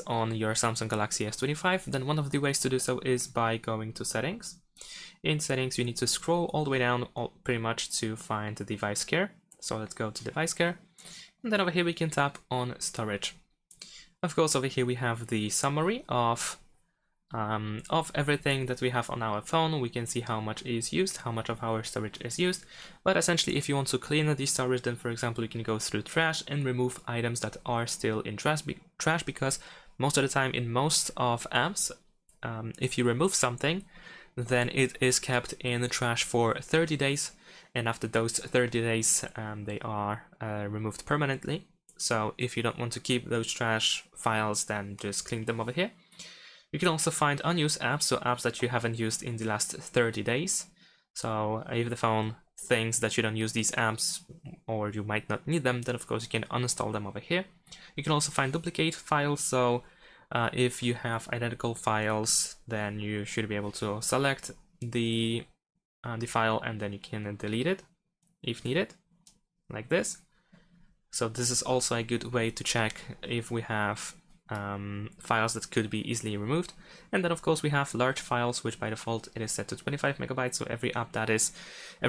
on your Samsung Galaxy S25, then one of the ways to do so is by going to Settings. In Settings, you need to scroll all the way down pretty much to find the device care. So let's go to device care. And then over here we can tap on storage. Of course, over here we have the summary of everything that we have on our phone. We can see how much is used, how much of our storage is used. But essentially, if you want to clean the storage, then for example, you can go through trash and remove items that are still in trash because most of the time in most of apps, if you remove something, then it is kept in the trash for 30 days. And after those 30 days, they are removed permanently. So if you don't want to keep those trash files, then just clean them over here. You can also find unused apps, so apps that you haven't used in the last 30 days. So if the phone thinks that you don't use these apps or you might not need them, then of course you can uninstall them over here. You can also find duplicate files, so if you have identical files, then you should be able to select the file and then you can delete it if needed, like this. So this is also a good way to check if we have files that could be easily removed. And then of course we have large files, which by default it is set to 25 megabytes. So every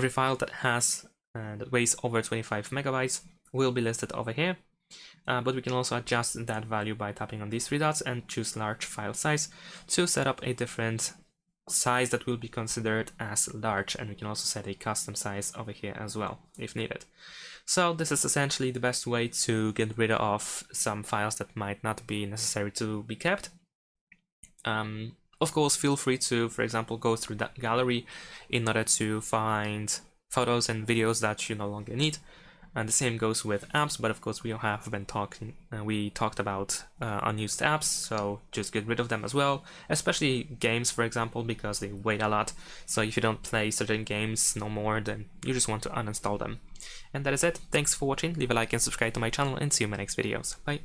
file that has that weighs over 25 megabytes will be listed over here. But we can also adjust that value by tapping on these three dots and choose large file size to set up a different size that will be considered as large, and we can also set a custom size over here as well if needed. So this is essentially the best way to get rid of some files that might not be necessary to be kept. Of course, feel free to, for example, go through that gallery in order to find photos and videos that you no longer need. And the same goes with apps, but of course we talked about unused apps, so just get rid of them as well, especially games, for example, because they weigh a lot. So if you don't play certain games no more, then you just want to uninstall them. And that is it. Thanks for watching. Leave a like and subscribe to my channel, and see you in my next videos. Bye.